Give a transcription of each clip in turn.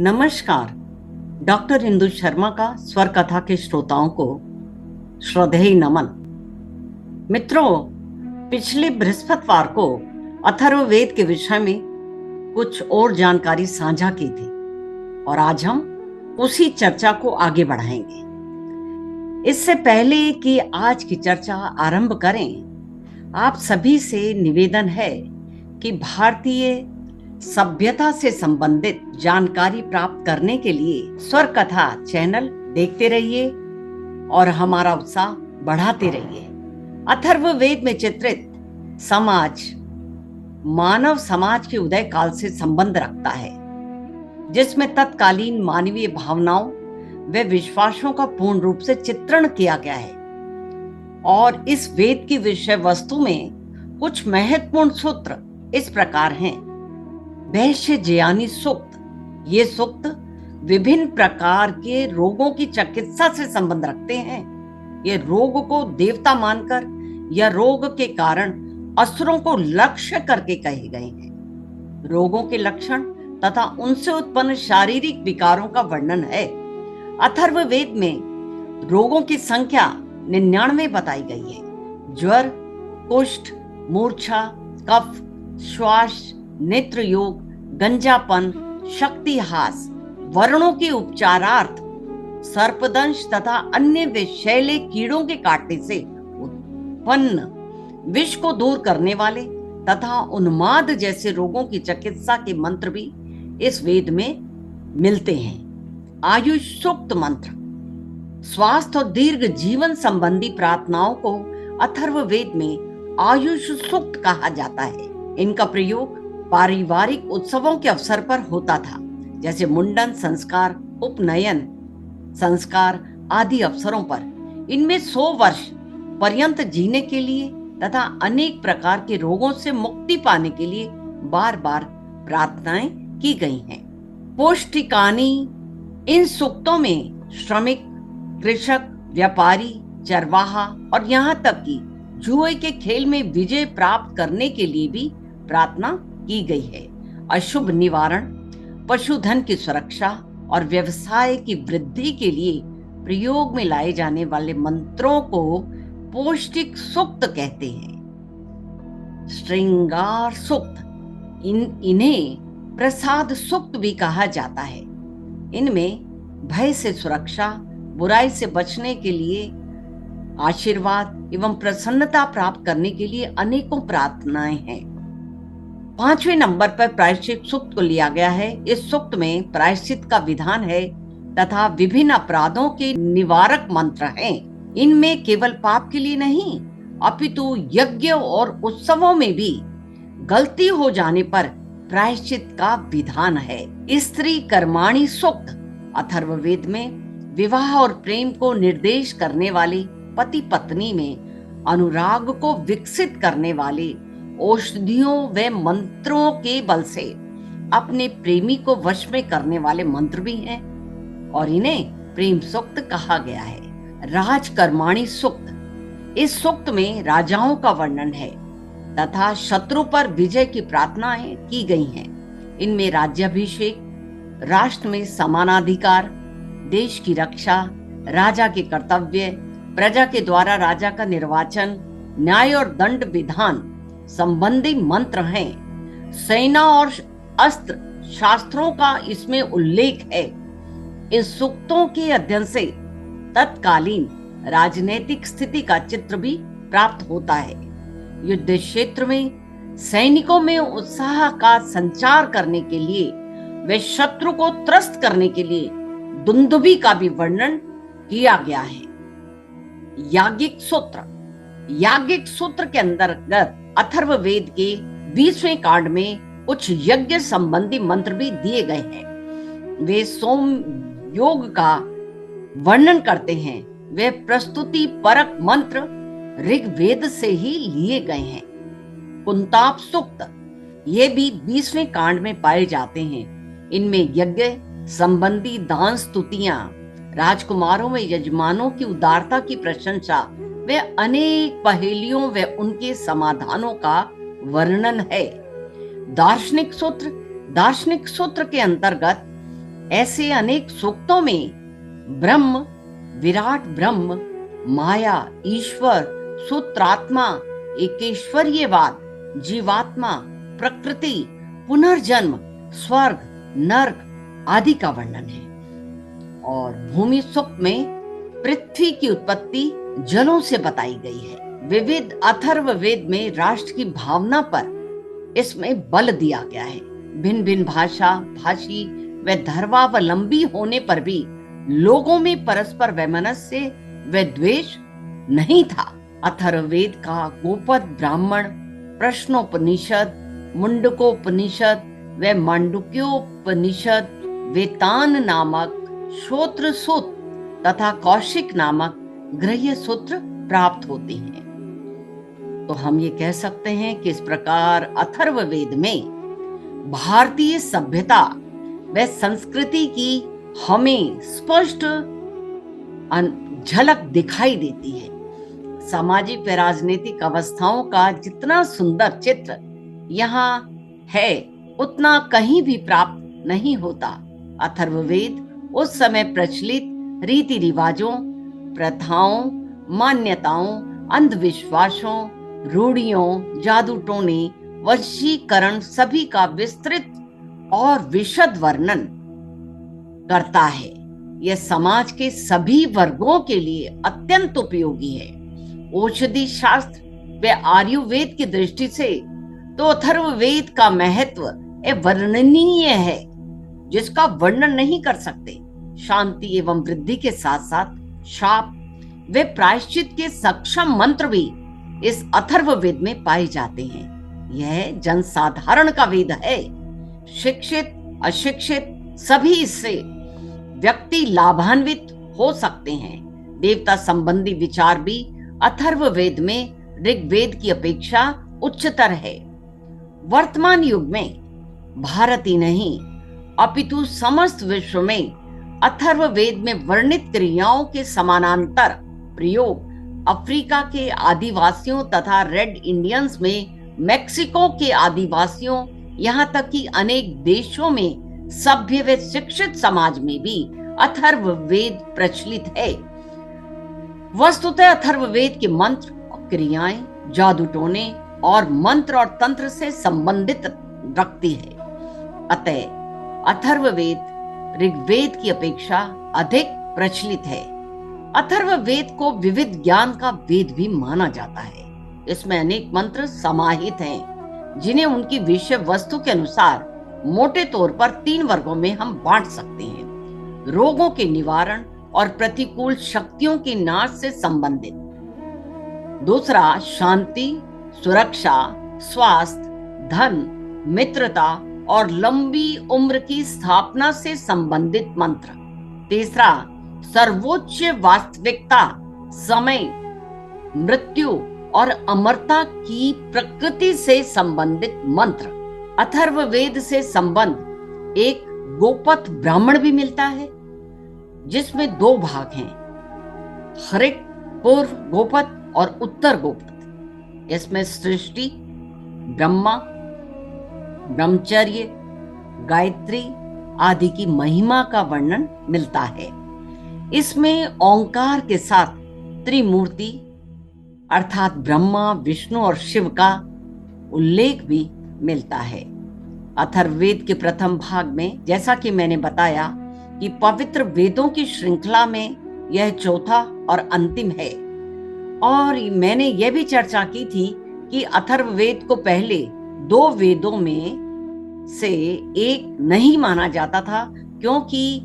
नमस्कार। डॉक्टर इंदु शर्मा का स्वर कथा के श्रोताओं को श्रद्धेय नमन। मित्रों, पिछले बृहस्पतिवार को अथर्ववेद के विषय में कुछ और जानकारी साझा की थी और आज हम उसी चर्चा को आगे बढ़ाएंगे। इससे पहले कि आज की चर्चा आरंभ करें, आप सभी से निवेदन है कि भारतीय सभ्यता से संबंधित जानकारी प्राप्त करने के लिए स्वर कथा चैनल देखते रहिए और हमारा उत्साह बढ़ाते रहिए। अथर्ववेद में चित्रित समाज मानव समाज के उदय काल से संबंध रखता है, जिसमें तत्कालीन मानवीय भावनाओं व विश्वासों का पूर्ण रूप से चित्रण किया गया है। और इस वेद की विषय वस्तु में कुछ महत्वपूर्ण सूत्र इस प्रकार हैं। वैशजयानी सूक्त, ये सूक्त विभिन्न प्रकार के रोगों की चिकित्सा से संबंध रखते हैं। ये रोग को देवता मानकर या रोग के कारण असुरों को लक्ष्य करके कहे गए हैं। रोगों के लक्षण तथा उनसे उत्पन्न शारीरिक विकारों का वर्णन है। अथर्ववेद में रोगों की संख्या 99 बताई गई है। ज्वर, कुष्ठ, मूर्छा, कफ, श्वास, नेत्र योग, गंजापन, शक्तिहास, वर्णों के उपचारार्थ, सर्पदंश तथा अन्य विषैले कीड़ों के काटने से उत्पन्न विष को दूर करने वाले तथा उन्माद जैसे रोगों की चिकित्सा के मंत्र भी इस वेद में मिलते हैं। आयुष सूक्त मंत्र, स्वास्थ्य और दीर्घ जीवन संबंधी प्रार्थनाओं को अथर्ववेद में आयुष सूक्त कहा जाता है। इनका प्रयोग पारिवारिक उत्सवों के अवसर पर होता था, जैसे मुंडन संस्कार, उपनयन संस्कार आदि अवसरों पर। इनमें 100 वर्ष पर्यंत जीने के लिए तथा अनेक प्रकार के रोगों से मुक्ति पाने के लिए बार बार प्रार्थनाएं की गई हैं। पौष्टिकानी, इन सूक्तों में श्रमिक, कृषक, व्यापारी, चरवाहा और यहाँ तक कि जुए के खेल में विजय प्राप्त करने के लिए भी प्रार्थना की गई है। अशुभ निवारण, पशुधन की सुरक्षा और व्यवसाय की वृद्धि के लिए प्रयोग में लाए जाने वाले मंत्रों को पौष्टिक सूक्त कहते हैं। श्रृंगार सूक्त, इन्हें प्रसाद सूक्त भी कहा जाता है। इनमें भय से सुरक्षा, बुराई से बचने के लिए, आशीर्वाद एवं प्रसन्नता प्राप्त करने के लिए अनेकों प्रार्थनाएं हैं। 5वें नंबर पर प्रायश्चित सूक्त को लिया गया है। इस सूक्त में प्रायश्चित का विधान है तथा विभिन्न अपराधों के निवारक मंत्र हैं। इनमें केवल पाप के लिए नहीं, अपितु यज्ञ और उत्सवों में भी गलती हो जाने पर प्रायश्चित का विधान है। स्त्री कर्माणी सूक्त, अथर्ववेद में विवाह और प्रेम को निर्देश करने वाले, पति पत्नी में अनुराग को विकसित करने वाले, औषधियों व मंत्रों के बल से अपने प्रेमी को वश में करने वाले मंत्र भी हैं और इन्हें प्रेम सूक्त कहा गया है। राजकर्माणी सूक्त, इस सूक्त में राजाओं का वर्णन है तथा शत्रु पर विजय की प्रार्थनाएं की गई हैं। इनमें राज्याभिषेक, राष्ट्र में समानाधिकार, देश की रक्षा, राजा के कर्तव्य, प्रजा के द्वारा राजा का निर्वाचन, न्याय और दंड विधान संबंधी मंत्र हैं। सेना और अस्त्र शास्त्रों का इसमें उल्लेख है। इन सूक्तों के अध्ययन से तत्कालीन राजनीतिक स्थिति का चित्र भी प्राप्त होता है। युद्ध क्षेत्र में सैनिकों में उत्साह का संचार करने के लिए वे शत्रु को त्रस्त करने के लिए दुंदुभी का भी वर्णन किया गया है। याज्ञिक सूत्र, याज्ञिक सूत्र के अंतर्गत अथर्ववेद के 20वें कांड में कुछ यज्ञ संबंधी मंत्र भी दिए गए हैं। वे सोम योग का वर्णन करते हैं। वे प्रस्तुति परक मंत्र ऋग्वेद से ही लिए गए हैं। कुंताप सूक्त, ये भी 20वें कांड में पाए जाते हैं। इनमें यज्ञ संबंधी दान स्तुतियां, राजकुमारों में यजमानों की उदारता की प्रशंसा वे अनेक पहेलियों व उनके समाधानों का वर्णन है। दार्शनिक सूत्र, दार्शनिक सूत्र के अंतर्गत ऐसे अनेक सूक्तों में ब्रह्म, विराट ब्रह्म, माया, ईश्वर, सूत्रात्मा, एकेश्वरीयवाद, जीवात्मा, प्रकृति, पुनर्जन्म, स्वर्ग, नर्क आदि का वर्णन है। और भूमि सूक्त में पृथ्वी की उत्पत्ति जलों से बताई गई है। विविध अथर्ववेद में राष्ट्र की भावना पर इसमें बल दिया गया है। भिन्न भिन्न भाषा, भाषी व धर्मावलंबी होने पर भी लोगों में परस्पर वैमनस्य व द्वेष नहीं था। अथर्ववेद का गोपद ब्राह्मण, प्रश्नोपनिषद, मुंडकोपनिषद व मांडुक्योपनिषद, वेतान नामक श्रोत्र सूत्र तथा कौशिक नामक गृह्य सूत्र प्राप्त होते हैं। तो हम ये कह सकते हैं कि इस प्रकार अथर्ववेद में भारतीय सभ्यता व संस्कृति की हमें स्पष्ट झलक दिखाई देती है। सामाजिक व राजनीतिक अवस्थाओं का जितना सुंदर चित्र यहाँ है उतना कहीं भी प्राप्त नहीं होता। अथर्ववेद उस समय प्रचलित रीति रिवाजों, प्रथाओं, मान्यताओं, अंधविश्वासों, रूढ़ियों, जादू टोने, वशीकरण सभी का विस्तृत और विशद वर्णन करता है। यह समाज के सभी वर्गों के लिए अत्यंत उपयोगी है। औषधि शास्त्र व आयुर्वेद की दृष्टि से तो अथर्ववेद का महत्व वर्णनीय है, जिसका वर्णन नहीं कर सकते। शांति एवं वृद्धि के साथ साथ शाप व प्रायश्चित के सक्षम मंत्र भी इस अथर्ववेद में पाए जाते हैं। यह जनसाधारण का वेद है। शिक्षित अशिक्षित सभी इससे व्यक्ति लाभान्वित हो सकते हैं। देवता संबंधी विचार भी अथर्ववेद में ऋग्वेद की अपेक्षा उच्चतर है। वर्तमान युग में भारत ही नहीं अपितु समस्त विश्व में अथर्ववेद में वर्णित क्रियाओं के समानांतर प्रयोग अफ्रीका के आदिवासियों तथा रेड इंडियंस में, मैक्सिको के आदिवासियों, यहाँ तक कि अनेक देशों में सभ्य व शिक्षित समाज में भी अथर्ववेद प्रचलित है। वस्तुतः अथर्ववेद के मंत्र और क्रियाएं जादू टोने और मंत्र और तंत्र से संबंधित रखती है। अतः अथर्ववेद ऋग्वेद की अपेक्षा अधिक प्रचलित है। अथर्ववेद को विविध ज्ञान का वेद भी माना जाता है। इसमें अनेक मंत्र समाहित हैं, जिन्हें उनकी विषय वस्तु के अनुसार मोटे तौर पर 3 वर्गों में हम बांट सकते हैं। रोगों के निवारण और प्रतिकूल शक्तियों के नाश से संबंधित। दूसरा, शांति, सुरक्षा, स्वास्थ्य, धन, मित्रता और लंबी उम्र की स्थापना से संबंधित मंत्र। तीसरा, सर्वोच्च वास्तविकता, समय, मृत्यु और अमरता की प्रकृति से संबंधित मंत्र। अथर्ववेद से संबंध एक गोपथ ब्राह्मण भी मिलता है, जिसमें 2 भाग हैं, हरिक पूर्व गोपथ और उत्तर गोपथ। इसमें सृष्टि, ब्रह्मा, ब्रह्मचर्य, गायत्री आदि की महिमा का वर्णन मिलता है। इसमें ओंकार के साथ त्रिमूर्ति अर्थात ब्रह्मा, विष्णु और शिव का उल्लेख भी मिलता है। अथर्ववेद के प्रथम भाग में, जैसा कि मैंने बताया कि पवित्र वेदों की श्रृंखला में यह चौथा और अंतिम है। और मैंने यह भी चर्चा की थी कि अथर्ववेद को पहले 2 वेदों में से एक नहीं माना जाता था, क्योंकि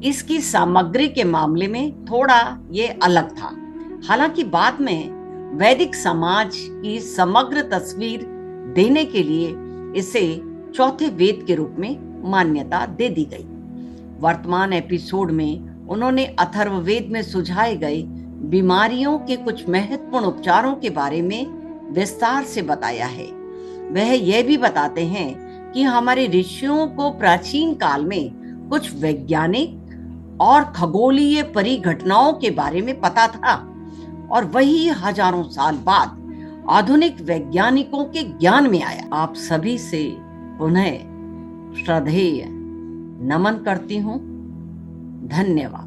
इसकी सामग्री के मामले में थोड़ा ये अलग था। हालांकि बाद में वैदिक समाज की समग्र तस्वीर देने के लिए इसे चौथे वेद के रूप में मान्यता दे दी गई। वर्तमान एपिसोड में उन्होंने अथर्ववेद में सुझाए गए बीमारियों के कुछ महत्वपूर्ण उपचारों के बारे में विस्तार से बताया है। वह यह भी बताते हैं कि हमारे ऋषियों को प्राचीन काल में कुछ वैज्ञानिक और खगोलीय परिघटनाओं के बारे में पता था, और वही हजारों साल बाद आधुनिक वैज्ञानिकों के ज्ञान में आया। आप सभी से पुनः श्रद्धेय नमन करती हूँ। धन्यवाद।